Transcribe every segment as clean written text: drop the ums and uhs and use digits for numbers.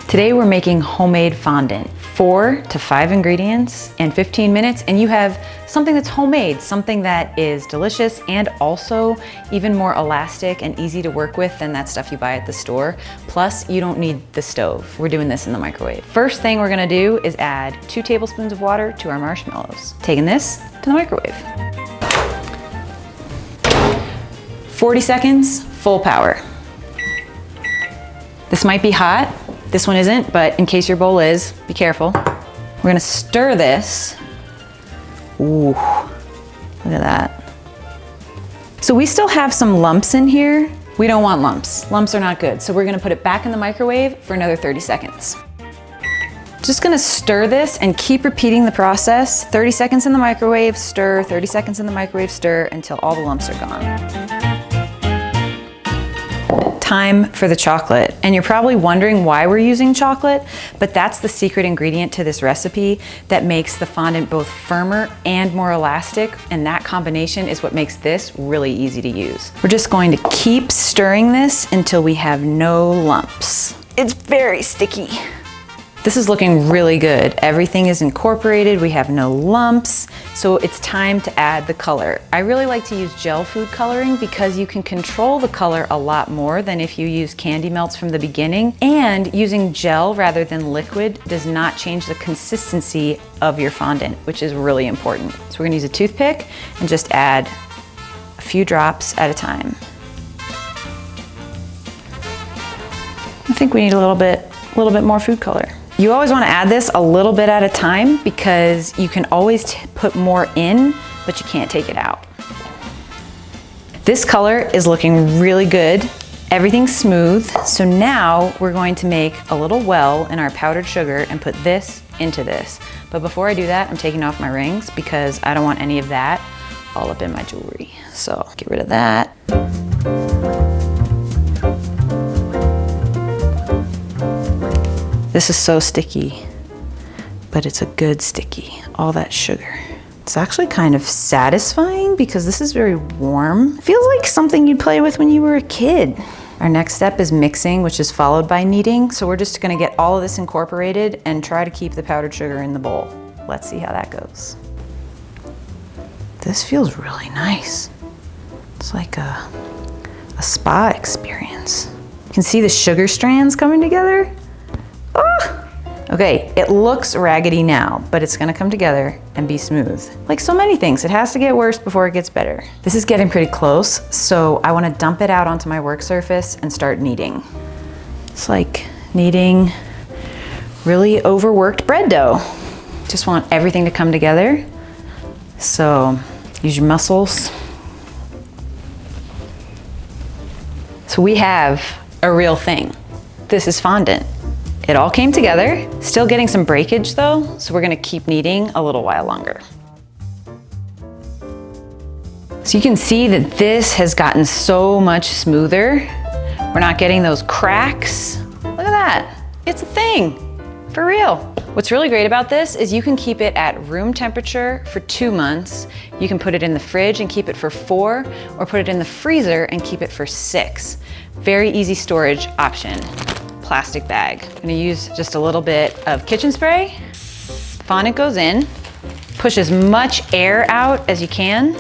Today we're making homemade fondant. 4 to 5 ingredients and 15 minutes, and you have something that's homemade, something that is delicious and also even more elastic and easy to work with than that stuff you buy at the store. Plus, you don't need the stove. We're doing this in the microwave. First thing we're gonna do is add 2 tablespoons of water to our marshmallows. Taking this to the microwave. 40 seconds, full power. This might be hot. This one isn't, but in case your bowl is, be careful. We're gonna stir this. Ooh, look at that. So we still have some lumps in here. We don't want lumps. Lumps are not good. So we're gonna put it back in the microwave for another 30 seconds. Just gonna stir this and keep repeating the process. 30 seconds in the microwave, stir, 30 seconds in the microwave, stir until all the lumps are gone. Time for the chocolate. And you're probably wondering why we're using chocolate, but that's the secret ingredient to this recipe that makes the fondant both firmer and more elastic, and that combination is what makes this really easy to use. We're just going to keep stirring this until we have no lumps. It's very sticky. This is looking really good. Everything is incorporated, we have no lumps, so it's time to add the color. I really like to use gel food coloring because you can control the color a lot more than if you use candy melts from the beginning, and using gel rather than liquid does not change the consistency of your fondant, which is really important. So we're gonna use a toothpick and just add a few drops at a time. I think we need a little bit more food color. You always want to add this a little bit at a time because you can always put more in, but you can't take it out. This color is looking really good. Everything's smooth. So now we're going to make a little well in our powdered sugar and put this into this. But before I do that, I'm taking off my rings because I don't want any of that all up in my jewelry. So get rid of that. This is so sticky, but it's a good sticky, all that sugar. It's actually kind of satisfying because this is very warm. Feels like something you'd play with when you were a kid. Our next step is mixing, which is followed by kneading. So we're just gonna get all of this incorporated and try to keep the powdered sugar in the bowl. Let's see how that goes. This feels really nice. It's like a spa experience. You can see the sugar strands coming together. Ah! Okay, it looks raggedy now, but it's gonna come together and be smooth. Like so many things, it has to get worse before it gets better. This is getting pretty close, so I wanna dump it out onto my work surface and start kneading. It's like kneading really overworked bread dough. Just want everything to come together. So use your muscles. So we have a real thing. This is fondant. It all came together, still getting some breakage though, so we're gonna keep kneading a little while longer. So you can see that this has gotten so much smoother. We're not getting those cracks. Look at that, it's a thing, for real. What's really great about this is you can keep it at room temperature for 2 months. You can put it in the fridge and keep it for 4, or put it in the freezer and keep it for 6. Very easy storage option. Plastic bag. I'm gonna use just a little bit of kitchen spray. Fondant goes in, push as much air out as you can,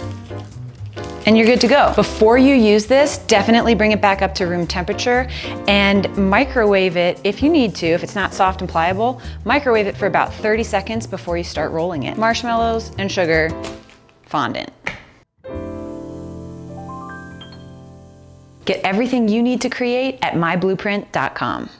and you're good to go. Before you use this, definitely bring it back up to room temperature and microwave it if you need to. If it's not soft and pliable, microwave it for about 30 seconds before you start rolling it. Marshmallows and sugar, fondant. Get everything you need to create at myblueprint.com.